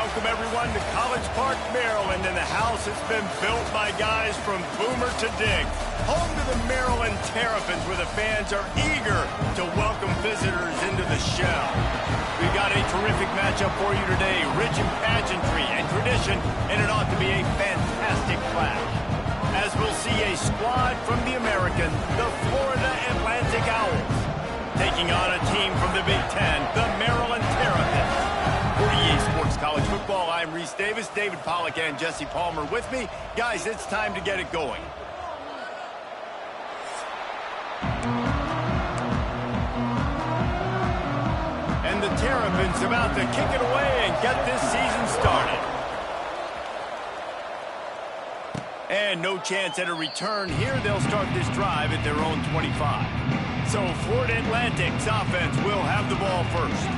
welcome everyone to College Park, Maryland, and the house has been built by guys from Boomer to Diggs. Home to the Maryland Terrapins, where the fans are eager to welcome visitors into the shell. We've got a terrific matchup for you today, rich in pageantry and tradition, and it ought to be a fantastic clash. As we'll see a squad from the American, the Florida Atlantic Owls, taking on a team from the Big Ten, the Maryland Terrapins. For EA Sports College Football, I'm Reese Davis, David Pollack, and Jesse Palmer with me. Guys, it's time to get it going. And the Terrapins about to kick it away and get this season started. And no chance at a return here. They'll start this drive at their own 25. So Florida Atlantic's offense will have the ball first.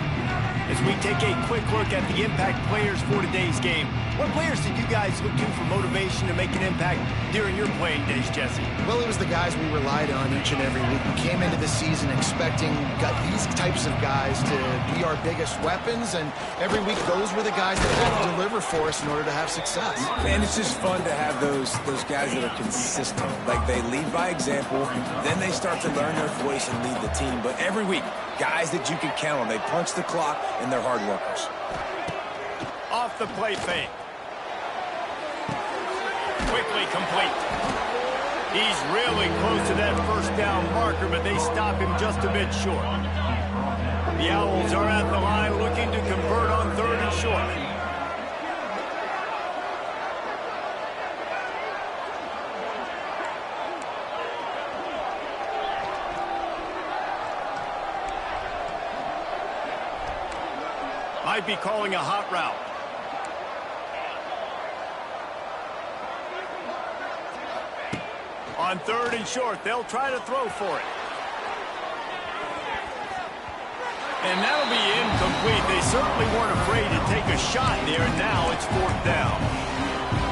As we take a quick look at the impact players for today's game, what players did you guys look to for motivation to make an impact during your playing days, Jesse? Well, it was the guys we relied on each and every week. We came into the season expecting these types of guys to be our biggest weapons, and every week those were the guys that had to deliver for us in order to have success. And it's just fun to have those guys that are consistent. Like, they lead by example, then they start to learn their voice and lead the team. But every week, guys that you can count on. They punch the clock, and they're hard workers. Off the play fake. Quickly complete. He's really close to that first down marker, but they stop him just a bit short. The Owls are at the line looking to convert on 3rd and short. Might be calling a hot route. On 3rd and short, they'll try to throw for it. And that'll be incomplete. They certainly weren't afraid to take a shot there, and now it's 4th down.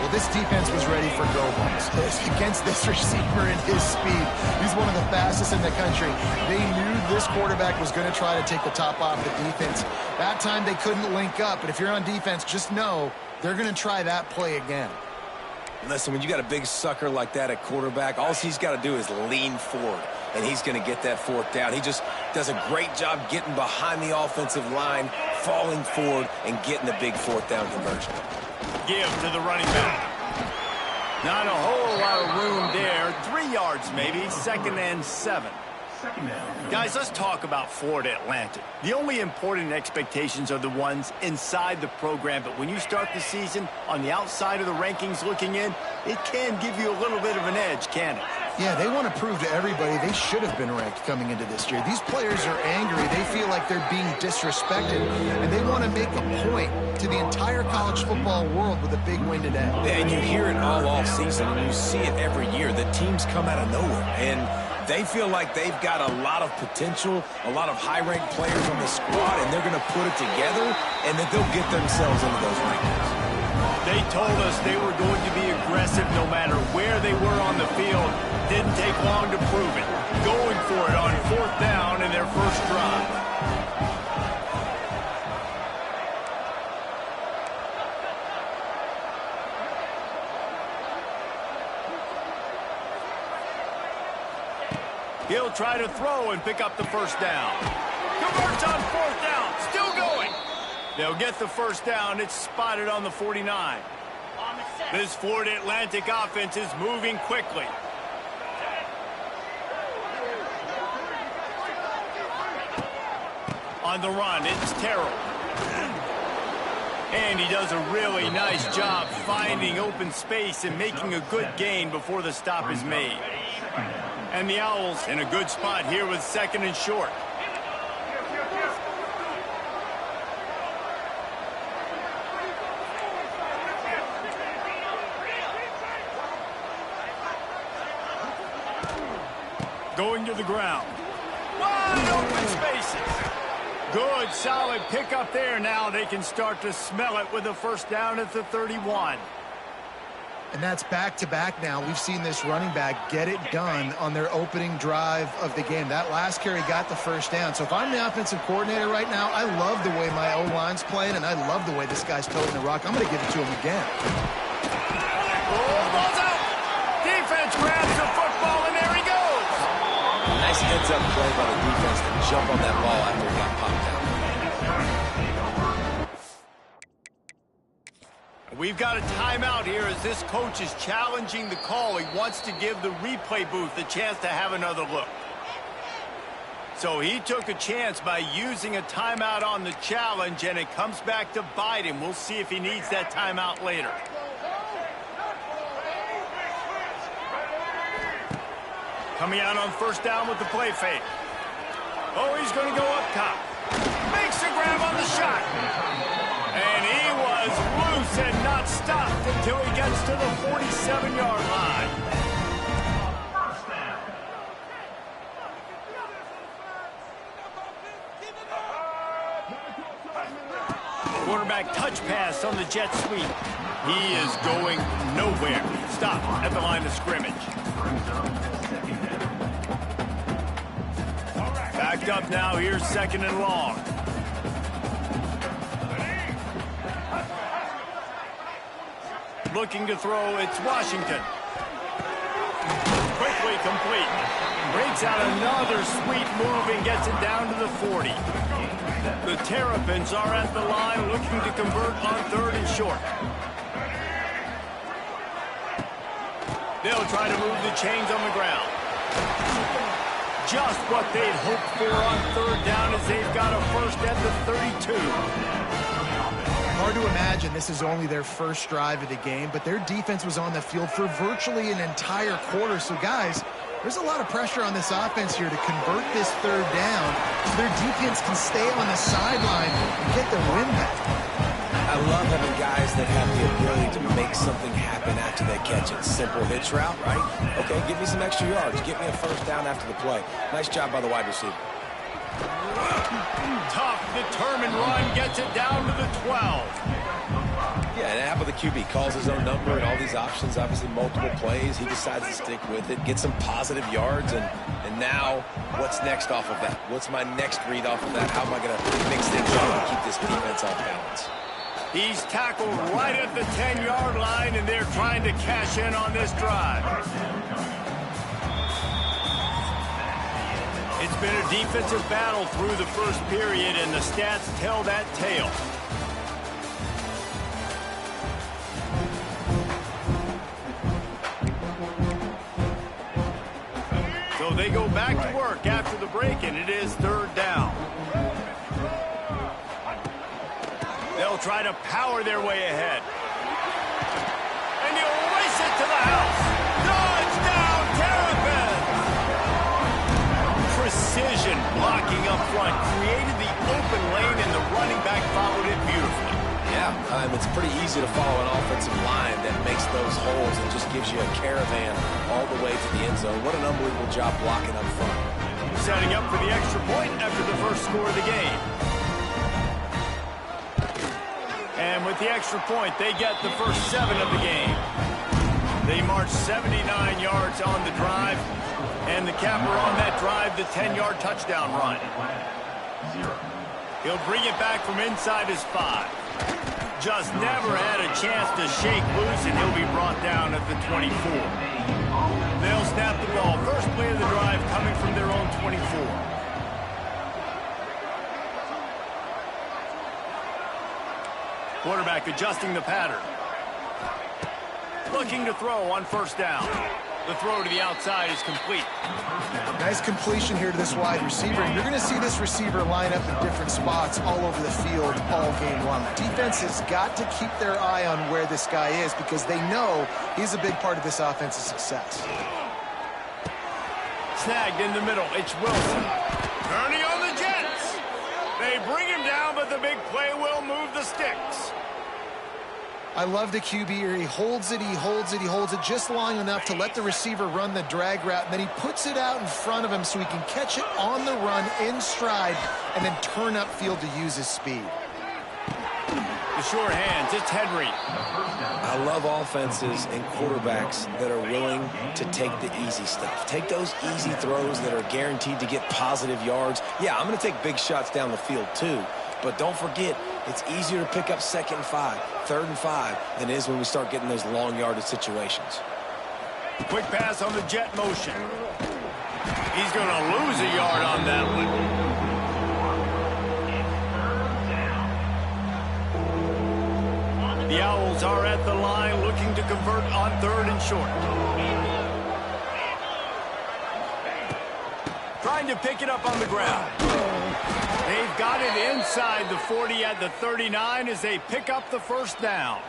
Well, this defense was ready for go-balls. Against this receiver and his speed, he's one of the fastest in the country. They knew this quarterback was going to try to take the top off the defense. That time they couldn't link up, but if you're on defense, just know they're going to try that play again. Listen, when you got a big sucker like that at quarterback, all he's got to do is lean forward, and he's going to get that 4th down. He just does a great job getting behind the offensive line, falling forward, and getting the big 4th down conversion. Give to the running back. Not a whole lot of room there. 3 yards maybe, 2nd and 7. Guys, let's talk about Florida Atlantic. The only important expectations are the ones inside the program, but when you start the season on the outside of the rankings looking in, it can give you a little bit of an edge, can't it? Yeah, they want to prove to everybody they should have been ranked coming into this year. These players are angry. They feel like they're being disrespected, and they want to make a point to the entire college football world with a big win today. And you hear it all off season, and you see it every year. The teams come out of nowhere, and they feel like they've got a lot of potential, a lot of high-ranked players on the squad, and they're going to put it together, and then they'll get themselves into those rankings. They told us they were going to be aggressive no matter where they were on the field. Didn't take long to prove it. Going for it on 4th down in their first drive. He'll try to throw and pick up the first down. Converts on 4th down. Still going. They'll get the first down. It's spotted on the 49. This Florida Atlantic offense is moving quickly. On the run, it's Terrell. And he does a really nice job finding open space and making a good gain before the stop is made. And the Owls in a good spot here with 2nd and short. Going to the ground. Wide open spaces. Good, solid pickup there. Now they can start to smell it with a first down at the 31. And that's back-to-back now. We've seen this running back get it done on their opening drive of the game. That last carry got the first down. So if I'm the offensive coordinator right now, I love the way my O-line's playing, and I love the way this guy's toting the rock. I'm going to give it to him again. Oh, ball's out. Defense grabs the football, and there he goes. Nice heads-up play by the defense to jump on that ball after it got popped out. We've got a timeout here as this coach is challenging the call. He wants to give the replay booth a chance to have another look. So he took a chance by using a timeout on the challenge, and it comes back to bite him. We'll see if he needs that timeout later. Coming out on first down with the play fake. Oh, he's going to go up top. Makes the grab on the shot. And he was loose and not stopped until he gets to the 47-yard line. Quarterback touch pass on the jet sweep. He is going nowhere. Stop at the line of scrimmage. Backed up now. Here's second and long. Looking to throw, it's Washington. Quickly complete. Breaks out another sweet move and gets it down to the 40. The Terrapins are at the line looking to convert on third and short. They'll try to move the chains on the ground. Just what they'd hoped for on third down as they've got a first at the 32. Hard to imagine this is only their first drive of the game, but their defense was on the field for virtually an entire quarter. So, guys, there's a lot of pressure on this offense here to convert this third down so their defense can stay on the sideline and get their win back. I love having guys that have the ability to make something happen after they catch it. Simple hitch route, right? Okay, give me some extra yards. Get me a first down after the play. Nice job by the wide receiver. Tough, determined run, gets it down to the 12. Yeah, and how about the QB? Calls his own number and all these options, obviously multiple plays. He decides to stick with it, get some positive yards, and now what's next off of that? What's my next read off of that? How am I going to mix things up and keep this defense off balance? He's tackled right at the 10-yard line, and they're trying to cash in on this drive. It's been a defensive battle through the first period, and the stats tell that tale. So they go back to work after the break, and it is third down. They'll try to power their way ahead. And he'll race it to the house. Touchdown, Terrapins! Precision blocking up front created the open lane, and the running back followed it beautifully. Yeah, it's pretty easy to follow an offensive line that makes those holes and just gives you a caravan all the way to the end zone. What an unbelievable job blocking up front. Setting up for the extra point after the first score of the game. And with the extra point, they get the first 7 of the game. They march 79 yards on the drive, and the capper on that drive, the 10-yard touchdown run. He'll bring it back from inside his 5. Just never had a chance to shake loose, and he'll be brought down at the 24. They'll snap the ball. First play of the drive coming from their own 24. Quarterback adjusting the pattern. Looking to throw on first down. The throw to the outside is complete. Nice completion here to this wide receiver. You're going to see this receiver line up in different spots all over the field all game long. The defense has got to keep their eye on where this guy is because they know he's a big part of this offense's success. Snagged in the middle. It's Wilson. Turning on the Jets. They bring him down, but the big play will move the sticks. I love the QB here. He holds it, he holds it, he holds it just long enough to let the receiver run the drag route, and then he puts it out in front of him so he can catch it on the run in stride and then turn upfield to use his speed. The sure hands, it's Henry. I love offenses and quarterbacks that are willing to take the easy stuff. Take those easy throws that are guaranteed to get positive yards. Yeah, I'm going to take big shots down the field too, but don't forget, it's easier to pick up 2nd and 5, 3rd and 5 than it is when we start getting those long yardage situations. Quick pass on the jet motion. He's going to lose a yard on that one. The Owls are at the line looking to convert on 3rd and short. Trying to pick it up on the ground. They've got it inside the 40 at the 39 as they pick up the 1st down.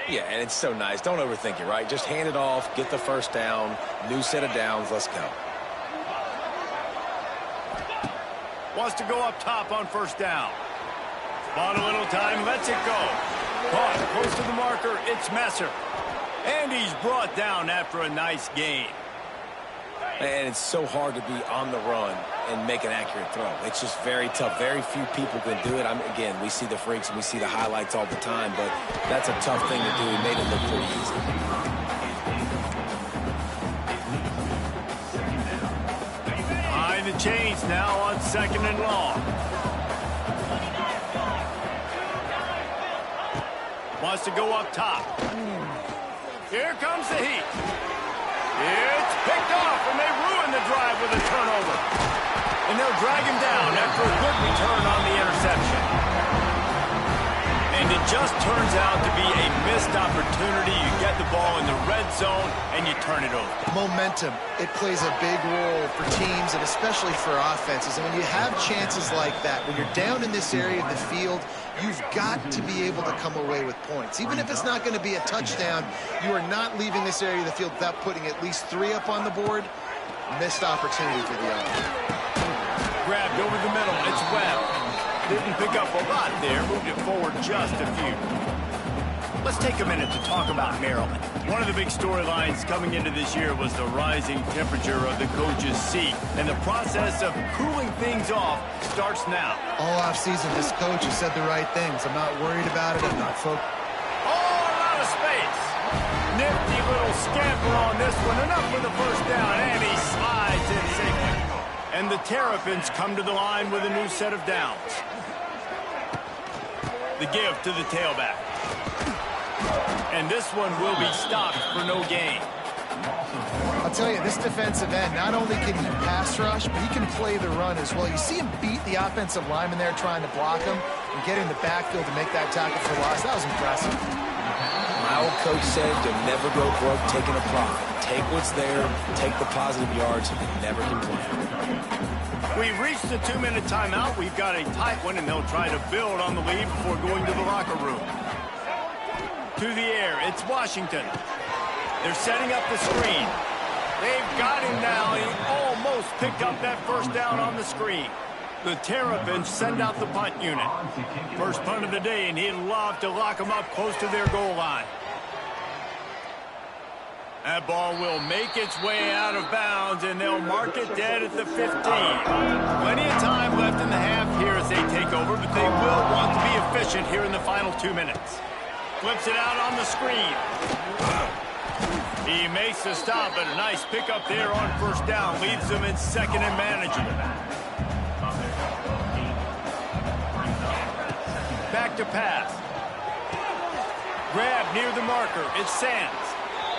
Yeah, and it's so nice. Don't overthink it, right? Just hand it off, get the 1st down, new set of downs, let's go. Wants to go up top on 1st down. Bought a little time, lets it go. Caught close to the marker, it's Messer. And he's brought down after a nice gain. And it's so hard to be on the run and make an accurate throw. It's just very tough. Very few people can do it. Again, we see the freaks and we see the highlights all the time, but that's a tough thing to do. He made it look pretty easy. Behind the chains now on 2nd and long. Wants to go up top. Here comes the heat. It's picked off, and they ruin the drive with a turnover. And they'll drag him down after a good return on the interception. And it just turns out to be a missed opportunity. You get the ball in the red zone, and you turn it over. Momentum, it plays a big role for teams and especially for offenses. And when you have chances like that, when you're down in this area of the field, you've got to be able to come away with points. Even if it's not going to be a touchdown, you are not leaving this area of the field without putting at least 3 up on the board. Missed opportunity for the offense. Grabbed over the middle, it's Webb. Didn't pick up a lot there, moved it forward just a few. Let's take a minute to talk about Maryland. One of the big storylines coming into this year was the rising temperature of the coach's seat, and the process of cooling things off starts now. All offseason, this coach has said the right things. I'm not worried about it. I'm not focused. All out of space. Nifty little scamper on this one, enough for the 1st down, and he slides in safely. And the Terrapins come to the line with a new set of downs. The give to the tailback. And this one will be stopped for no gain. I'll tell you, this defensive end, not only can he pass rush, but he can play the run as well. You see him beat the offensive lineman there trying to block him and get in the backfield to make that tackle for loss. That was impressive. My old coach said you'll never go broke taking a profit. Take what's there, take the positive yards, and never complain. We've reached the 2-minute timeout. We've got a tight one, and they'll try to build on the lead before going to the locker room. To the air, it's Washington. They're setting up the screen. They've got him now. He almost picked up that 1st down on the screen. The Terrapins send out the punt unit. First punt of the day, and he'd love to lock them up close to their goal line. That ball will make its way out of bounds, and they'll mark it dead at the 15. Plenty of time left in the half here as they take over, but they will want to be efficient here in the final 2 minutes. Flips it out on the screen. He makes the stop, but a nice pickup there on 1st down. Leaves them in 2nd and manageable. Back to pass. Grab near the marker. It's Sands.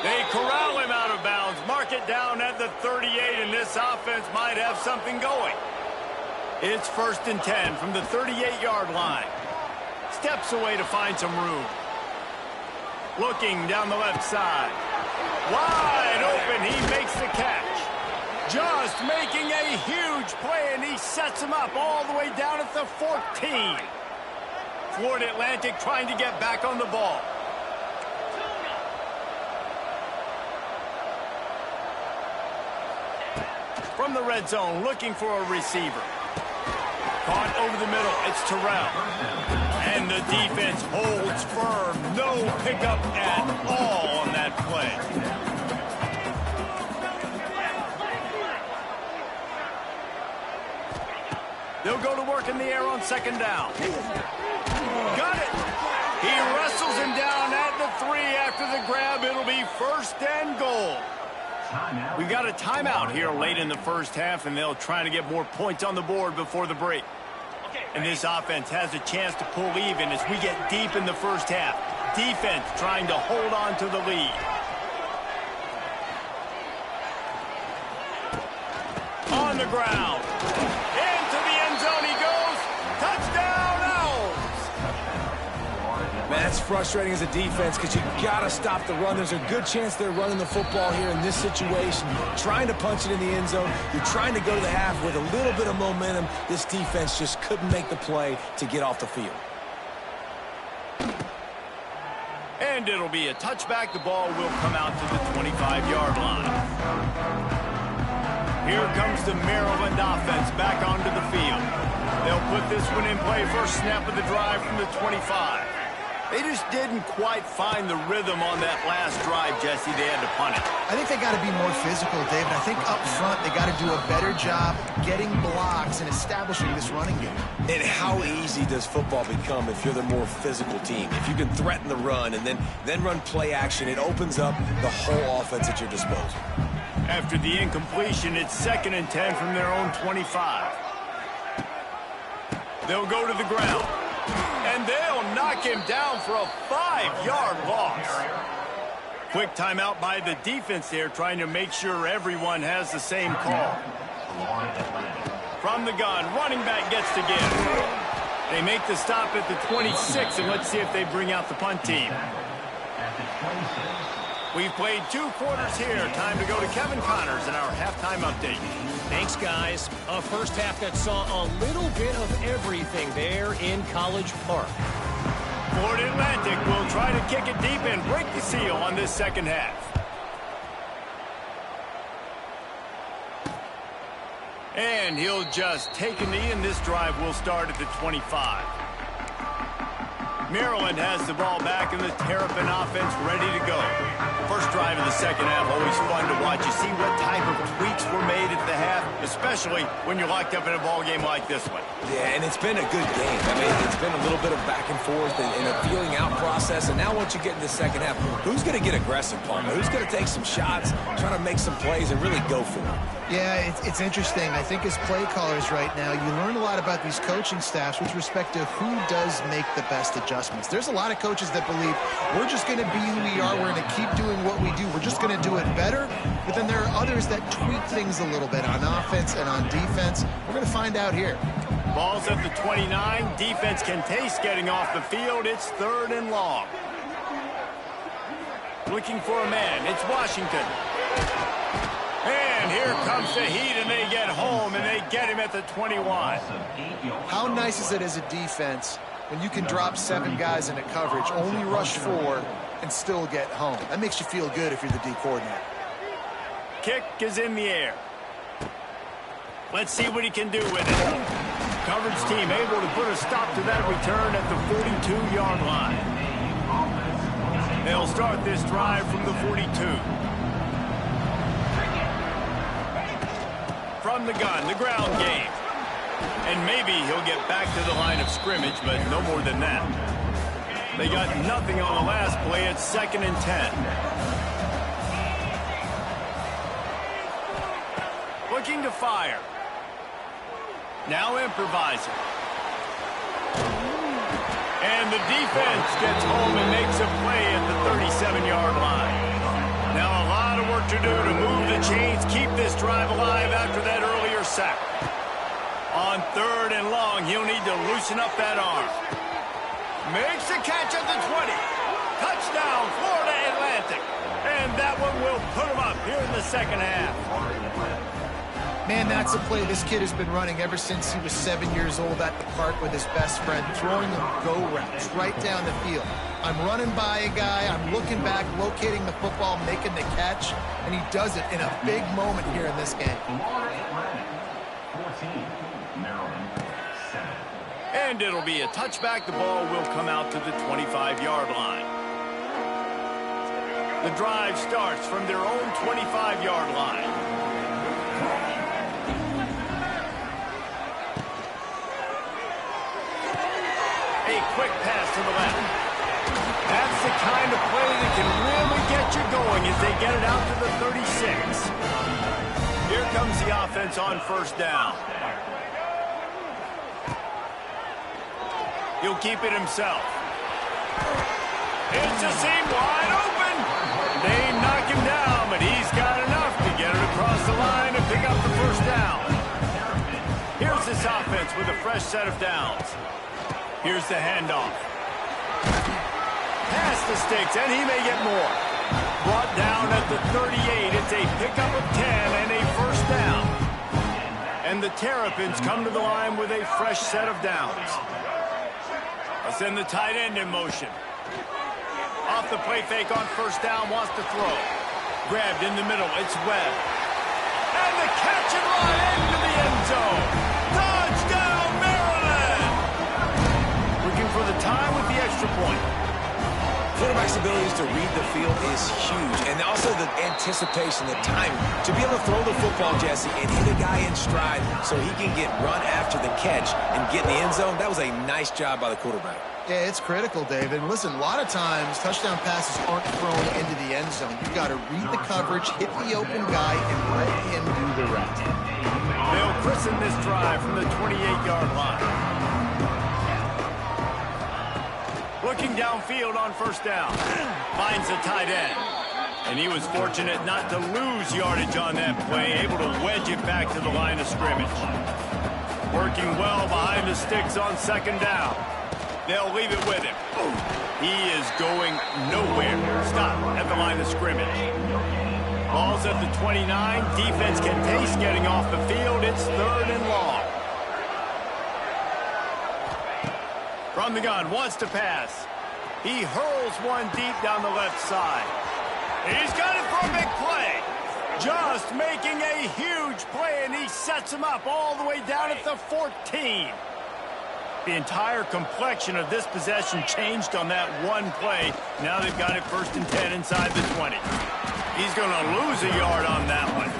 They corral him out of bounds. Mark it down at the 38, and this offense might have something going. It's 1st and 10 from the 38-yard line. Steps away to find some room. Looking down the left side. Wide open, he makes the catch. Just making a huge play, and he sets him up all the way down at the 14. Florida Atlantic trying to get back on the ball. From the red zone, looking for a receiver. Caught over the middle, it's Terrell. And the defense holds firm. No pickup at all on that play. They'll go to work in the air on 2nd down. Got it. He wrestles him down at the 3 after the grab. It'll be 1st and goal. We got a timeout here late in the first half, and they'll try to get more points on the board before the break. And this offense has a chance to pull even as we get deep in the first half. Defense trying to hold on to the lead. On the ground. Into the end zone he goes. Touchdown, Owls! Man, that's frustrating as a defense because you got to stop the run. There's a good chance they're running the football here in this situation. Trying to punch it in the end zone. You're trying to go to the half with a little bit of momentum. This defense just couldn't make the play to get off the field. And it'll be a touchback. The ball will come out to the 25-yard line. Here comes the Maryland offense back onto the field. They'll put this one in play. First snap of the drive from the 25. They just didn't quite find the rhythm on that last drive, Jesse. They had to punt it. I think they got to be more physical, David. I think up front they got to do a better job getting blocks and establishing this running game. And how easy does football become if you're the more physical team? If you can threaten the run and then run play action, it opens up the whole offense at your disposal. After the incompletion, it's 2nd and 10 from their own 25. They'll go to the ground. And they'll knock him down for a 5-yard loss. Quick timeout by the defense there, trying to make sure everyone has the same call. From the gun, running back gets to give. They make the stop at the 26, and let's see if they bring out the punt team. We've played 2 quarters here. Time to go to Kevin Connors in our halftime update. Thanks, guys. A first half that saw a little bit of everything there in College Park. Florida Atlantic will try to kick it deep and break the seal on this second half. And he'll just take a knee, and this drive will start at the 25. Maryland has the ball back, and the Terrapin offense ready to go. First drive of the second half, always fun to watch. You see what type of tweaks were made at the half, especially when you're locked up in a ball game like this one. Yeah, and it's been a good game. I mean, it's been a little bit of back and forth and a feeling out process. And now once you get in the second half, who's going to get aggressive, Palmer? Who's going to take some shots, try to make some plays, and really go for it? Yeah, it's interesting. I think as play callers right now, you learn a lot about these coaching staffs with respect to who does make the best adjustments. There's a lot of coaches that believe we're just going to be who we are. We're going to keep doing what we do. We're just going to do it better. But then there are others that tweak things a little bit on offense and on defense. We're going to find out here. Ball's at the 29. Defense can taste getting off the field. It's 3rd and long. Looking for a man. It's Washington. And here comes the heat, and they get home, and they get him at the 21. How nice is it as a defense when you can drop 7 guys into coverage, only rush 4, and still get home? That makes you feel good if you're the D coordinator. Kick is in the air. Let's see what he can do with it. Coverage team able to put a stop to that return at the 42-yard line. They'll start this drive from the 42. From the gun, the ground game. And maybe he'll get back to the line of scrimmage, but no more than that. They got nothing on the last play. It's 2nd and 10. Looking to fire. Now improvising. And the defense gets home and makes a play at the 37-yard line. Now a lot of work to do to move the chains, keep this drive alive after that earlier sack. On 3rd and long, he'll need to loosen up that arm. Makes the catch at the 20. Touchdown, Florida Atlantic. And that one will put him up here in the second half. Man, that's a play this kid has been running ever since he was 7 years old at the park with his best friend, throwing them go routes right down the field. I'm running by a guy, I'm looking back, locating the football, making the catch, and he does it in a big moment here in this game. And it'll be a touchback. The ball will come out to the 25-yard line. The drive starts from their own 25-yard line. A quick as they get it out to the 36. Here comes the offense on first down. He'll keep it himself. It's a seam wide open. They knock him down, but he's got enough to get it across the line and pick up the first down. Here's this offense with a fresh set of downs. Here's the handoff. Pass the sticks, and he may get more. Brought down at the 38. It's a pickup of 10 and a first down. And the Terrapins come to the line with a fresh set of downs. Let's send the tight end in motion. Off the play fake on first down, wants to throw. Grabbed in the middle, it's Webb. And the catch and run into the end zone. Touchdown, Maryland! Looking for the tie with the extra point. Quarterback's abilities to read the field is huge, and also the anticipation, the timing. To be able to throw the football, Jesse, and hit a guy in stride so he can get run after the catch and get in the end zone, that was a nice job by the quarterback. Yeah, it's critical, David. And listen, a lot of times, touchdown passes aren't thrown into the end zone. You've got to read the coverage, hit the open guy, and let him do the rest. They'll christen this drive from the 28-yard line. Looking downfield on first down. Finds the tight end. And he was fortunate not to lose yardage on that play, able to wedge it back to the line of scrimmage. Working well behind the sticks on second down. They'll leave it with him. He is going nowhere. Stop at the line of scrimmage. Ball's at the 29. Defense can taste getting off the field. It's third and long. From the gun, wants to pass. He hurls one deep down the left side. He's got it for a big play. Just making a huge play, and he sets him up all the way down at the 14. The entire complexion of this possession changed on that one play. Now they've got it first and 10 inside the 20. He's going to lose a yard on that one.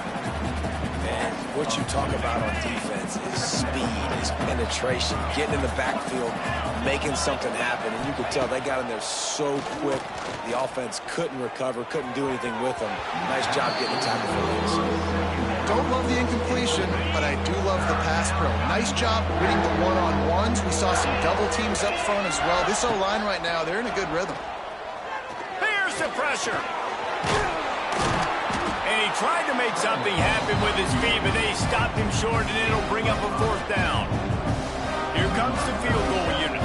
Man, what you talk about on defense is speed, is penetration, getting in the backfield, making something happen. And you could tell they got in there so quick. The offense couldn't recover, couldn't do anything with them. Nice job getting the tackle for this. Don't love the incompletion, but I do love the pass pro. Nice job winning the one-on-ones. We saw some double teams up front as well. This O-line right now, they're in a good rhythm. Here's the pressure. And he tried to make something happen with his feet, but they stopped him short, and it'll bring up a fourth down. Here comes the field goal unit.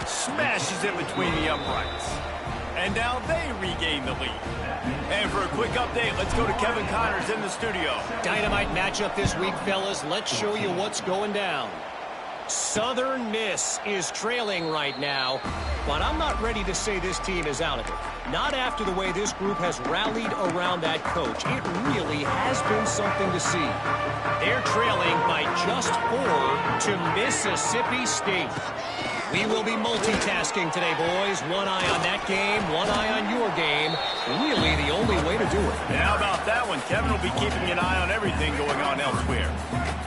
Smashes it between the uprights. And now they regain the lead. And for a quick update, let's go to Kevin Connors in the studio. Dynamite matchup this week, fellas. Let's show you what's going down. Southern Miss is trailing right now, but I'm not ready to say this team is out of it. Not after the way this group has rallied around that coach. It really has been something to see. They're trailing by just 4 to Mississippi State. We will be multitasking today, boys. One eye on that game, one eye on your game. Really the only way to do it. And how about that one? Kevin will be keeping an eye on everything going on elsewhere.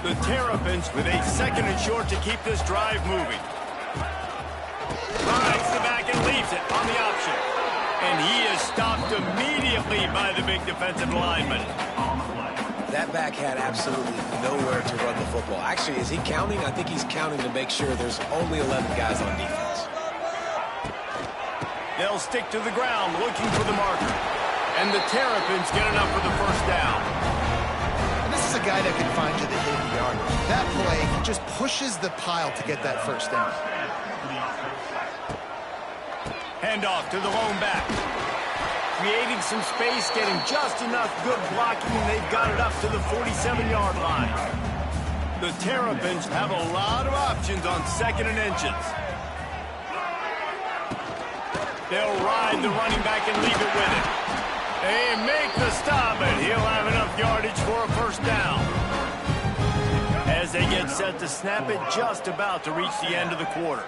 The Terrapins with a second and short to keep this drive moving. Rides the back and leaves it on the option. And he is stopped immediately by the big defensive lineman. That back had absolutely nowhere to run the football. Actually, is he counting? I think he's counting to make sure there's only 11 guys on defense. They'll stick to the ground looking for the marker. And the Terrapins get enough for the first down. And this is a guy that can find you the hidden yardage. That play, he just pushes the pile to get that first down. Handoff to the lone back. Creating some space, getting just enough good blocking, and they've got it up to the 47-yard line. The Terrapins have a lot of options on second and inches. They'll ride the running back and leave it with it. They make the stop, and he'll have enough yardage for a first down. As they get set to snap it, just about to reach the end of the quarter.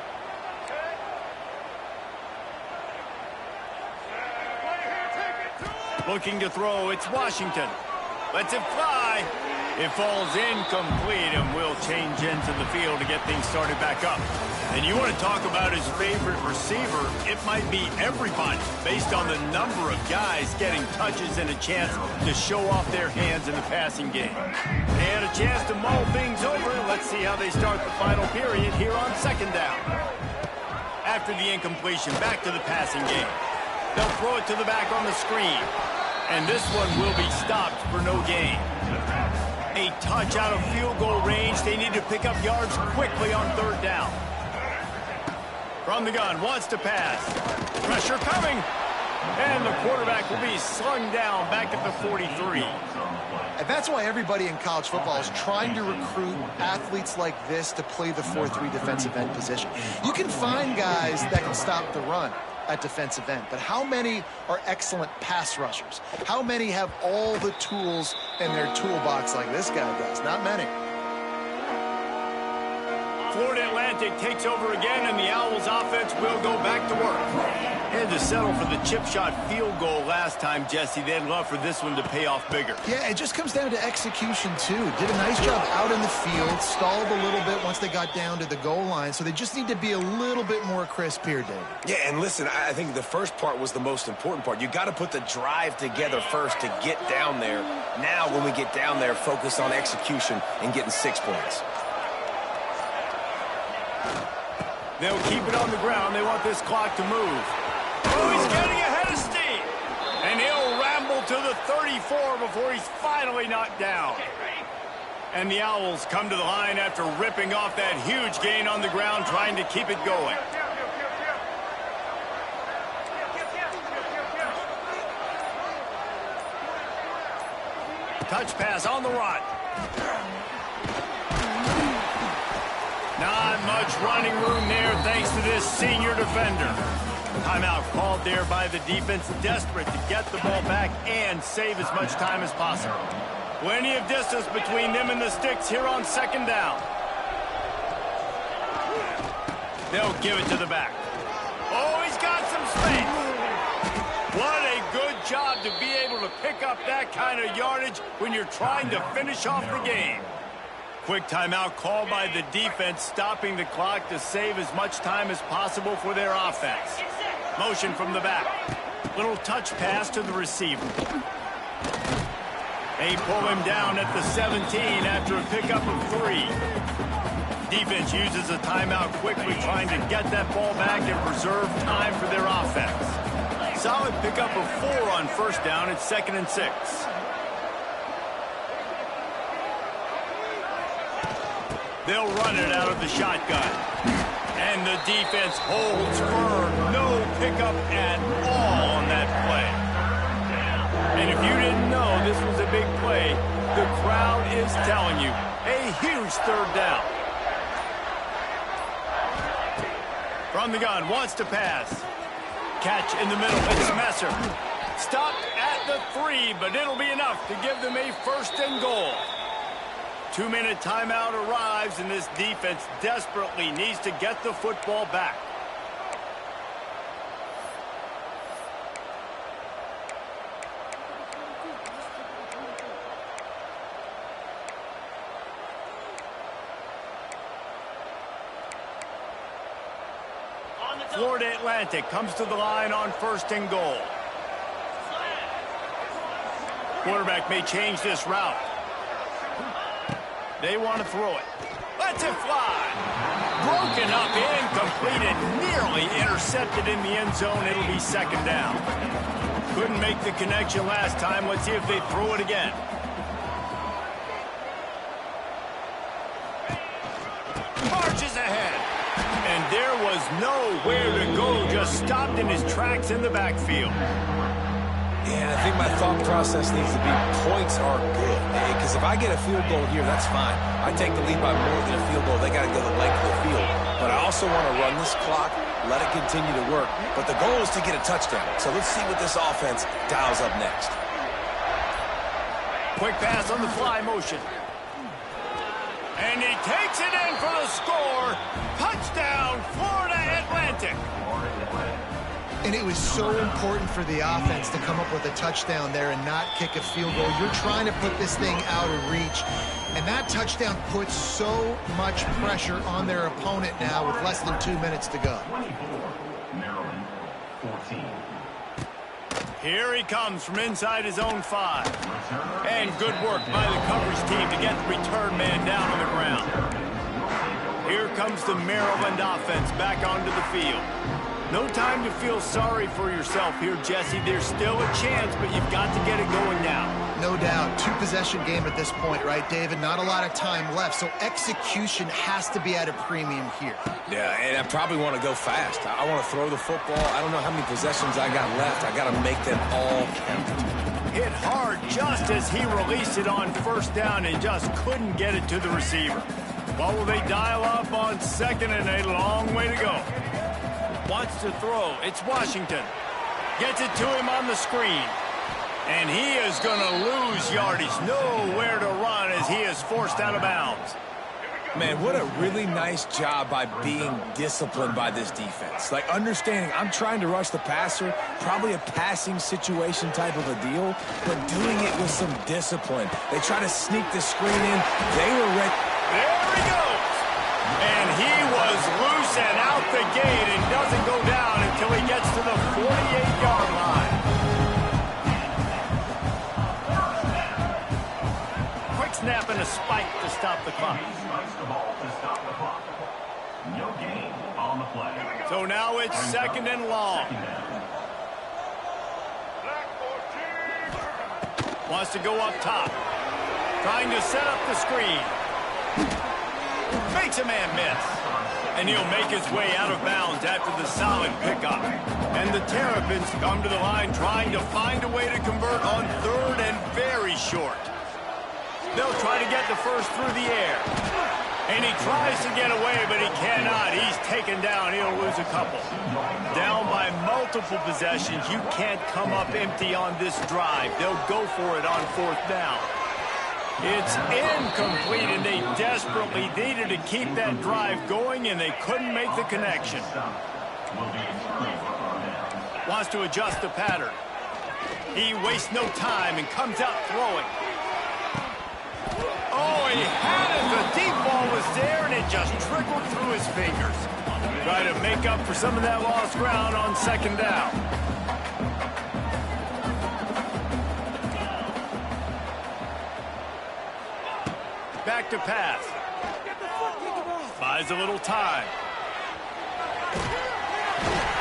Looking to throw, it's Washington. Lets it fly. It falls incomplete, and will change into the field to get things started back up. And you want to talk about his favorite receiver, it might be everybody, based on the number of guys getting touches and a chance to show off their hands in the passing game. They had a chance to mull things over. Let's see how they start the final period here on second down. After the incompletion, back to the passing game. They'll throw it to the back on the screen. And this one will be stopped for no gain. A touch out of field goal range. They need to pick up yards quickly on third down. From the gun, wants to pass. Pressure coming. And the quarterback will be slung down back at the 43. And that's why everybody in college football is trying to recruit athletes like this to play the 4-3 defensive end position. You can find guys that can stop the run at defensive end, but how many are excellent pass rushers? How many have all the tools in their toolbox like this guy does? Not many. Florida Atlantic takes over again, and the Owls offense will go back to work. Had to settle for the chip shot field goal last time, Jesse. They'd love for this one to pay off bigger. Yeah, it just comes down to execution, too. Did a nice job out in the field, stalled a little bit once they got down to the goal line, so they just need to be a little bit more crisp here, Dave. Yeah, and listen, I think the first part was the most important part. You got to put the drive together first to get down there. Now, when we get down there, focus on execution and getting 6 points. They'll keep it on the ground. They want this clock to move. Oh, he's getting ahead of steam. And he'll ramble to the 34 before he's finally knocked down. And the Owls come to the line after ripping off that huge gain on the ground, trying to keep it going. Touch pass on the run. Not much running room there thanks to this senior defender. Timeout called there by the defense, desperate to get the ball back and save as much time as possible. Plenty of distance between them and the sticks here on second down. They'll give it to the back. Oh, he's got some space. What a good job to be able to pick up that kind of yardage when you're trying to finish off the game. Quick timeout called by the defense, stopping the clock to save as much time as possible for their offense. Motion from the back. Little touch pass to the receiver. They pull him down at the 17 after a pickup of 3. Defense uses a timeout quickly, trying to get that ball back and preserve time for their offense. Solid pickup of 4 on first down. It's 2nd and 6. They'll run it out of the shotgun. And the defense holds firm. No pickup at all on that play. And if you didn't know this was a big play, the crowd is telling you, a huge third down. From the gun, wants to pass. Catch in the middle, it's Messer. Stopped at the 3, but it'll be enough to give them a 1st and goal. 2-minute timeout arrives, and this defense desperately needs to get the football back. Florida Atlantic comes to the line on 1st and goal. Quarterback may change this route. They want to throw it. Lets it fly. Broken up, incomplete, and nearly intercepted in the end zone. It'll be 2nd down. Couldn't make the connection last time. Let's see if they throw it again. Marches ahead. And there was nowhere to go. Just stopped in his tracks in the backfield. Yeah, I think my thought process needs to be points are good. Because if I get a field goal here, that's fine. I take the lead by more than a field goal. They got to go the length of the field. But I also want to run this clock let it continue to work. But the goal is to get a touchdown. So let's see what this offense dials up next. Quick pass on the fly motion. And he takes it in for the score. Touchdown, Florida Atlantic. And it was so important for the offense to come up with a touchdown there and not kick a field goal. You're trying to put this thing out of reach. And that touchdown puts so much pressure on their opponent now with less than 2 minutes to go. 24, Maryland, 14. Here he comes from inside his own 5. And good work by the coverage team to get the return man down on the ground. Here comes the Maryland offense back onto the field. No time to feel sorry for yourself here, Jesse. There's still a chance, but you've got to get it going now. No doubt. 2-possession game at this point, right, David? Not a lot of time left, so execution has to be at a premium here. Yeah, and I probably want to go fast. I want to throw the football. I don't know how many possessions I got left. I got to make them all count. Hit hard just as he released it on first down and just couldn't get it to the receiver. What will they dial up on second and a long way to go? Wants to throw. It's Washington. Gets it to him on the screen. And he is going to lose yardage. Nowhere to run as he is forced out of bounds. Man, what a really nice job by being disciplined by this defense. Like, understanding I'm trying to rush the passer, probably a passing situation type of a deal, but doing it with some discipline. They try to sneak the screen in. They were ready. There he goes. And he was loose and out the gate and doesn't go down until he gets to the 48-yard line. Quick snap and a spike to stop the clock. No gain on the play. So now it's second and long. Wants to go up top. Trying to set up the screen. Makes a man miss. And he'll make his way out of bounds after the solid pickup. And the Terrapins come to the line trying to find a way to convert on third and very short. They'll try to get the first through the air. And he tries to get away, but he cannot. He's taken down. He'll lose a couple. Down by multiple possessions. You can't come up empty on this drive. They'll go for it on fourth down. It's incomplete, and they desperately needed to keep that drive going, and they couldn't make the connection. Wants to adjust the pattern. He wastes no time and comes out throwing. Oh, he had it. The deep ball was there, and it just trickled through his fingers. Try to make up for some of that lost ground on second down. Back to pass. Buys a little time.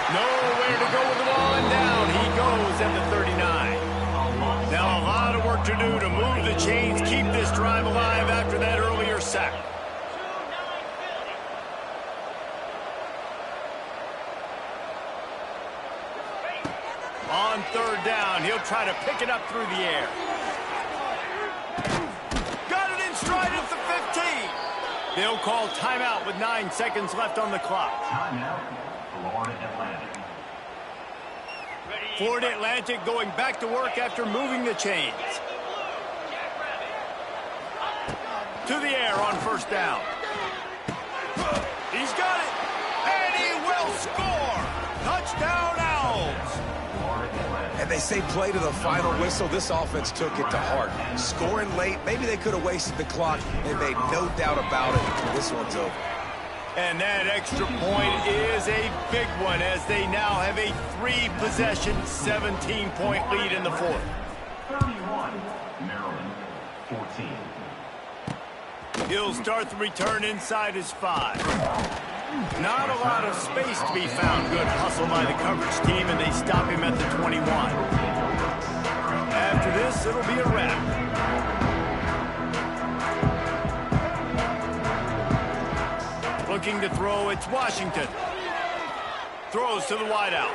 Nowhere to go with the ball, and down he goes at the 39. Now a lot of work to do to move the chains, keep this drive alive after that earlier sack. On third down, he'll try to pick it up through the air. Got it in stride at the 15. They'll call timeout with 9 seconds left on the clock. Timeout, Florida Atlantic. Florida Atlantic going back to work after moving the chains. To the air on first down. He's got it. And he will score. Touchdown, Owls. And they say play to the final whistle. This offense took it to heart. Scoring late, maybe they could have wasted the clock. They made no doubt about it. This one's over. And that extra point is a big one as they now have a 3-possession, 17-point lead in the fourth. 31, Maryland, 14. He'll start the return inside his 5. Not a lot of space to be found. Good hustle by the coverage team, and they stop him at the 21. After this, it'll be a wrap. Looking to throw, it's Washington. Throws to the wideout.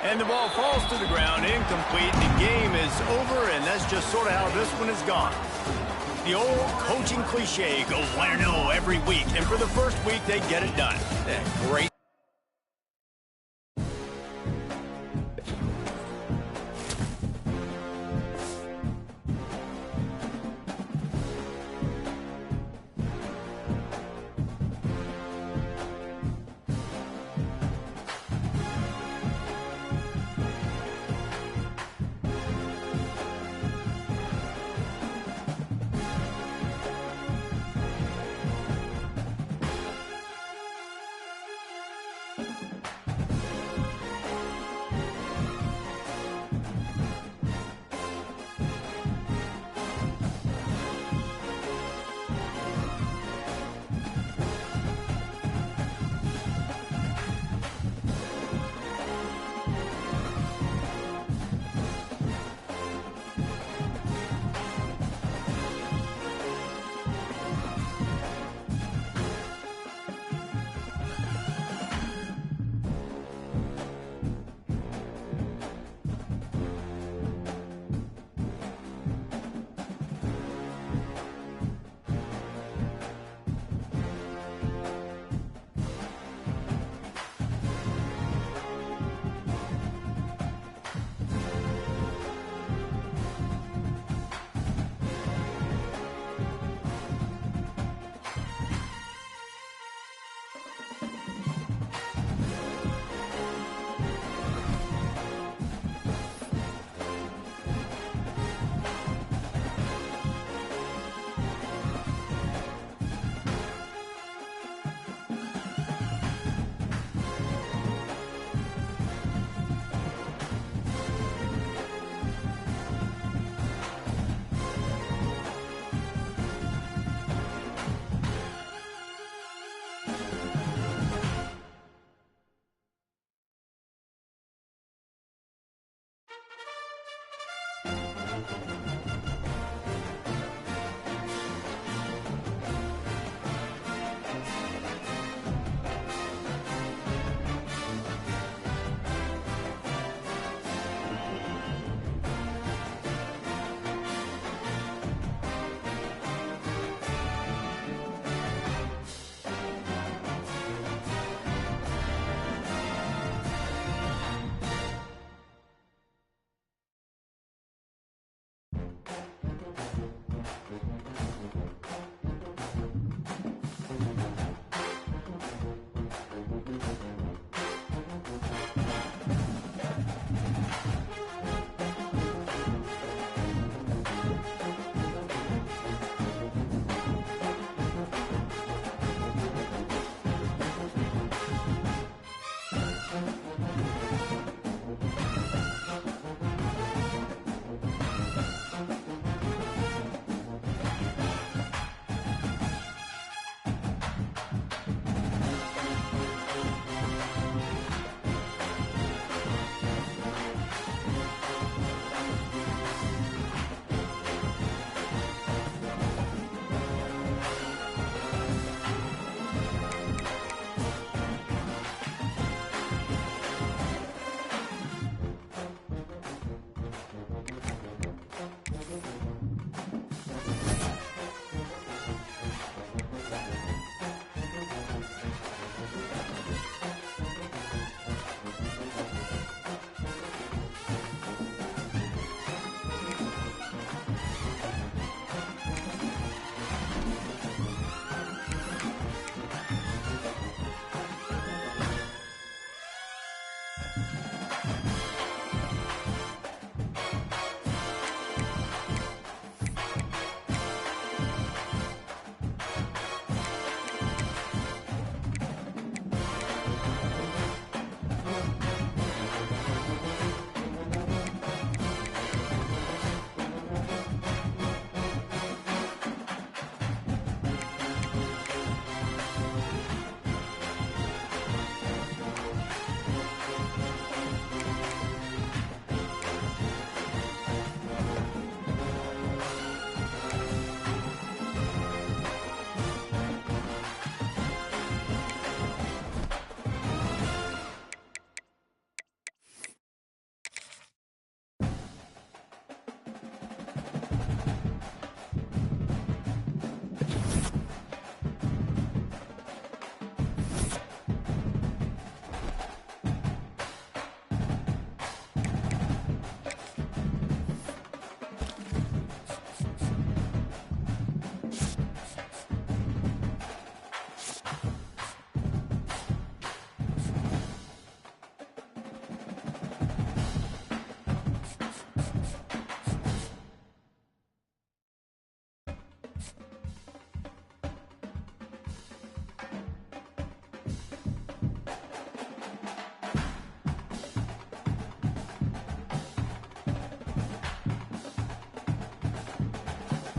And the ball falls to the ground, incomplete. The game is over, and that's just sort of how this one has gone. The old coaching cliche, go 1-0 every week. And for the first week, they get it done. Yeah, great.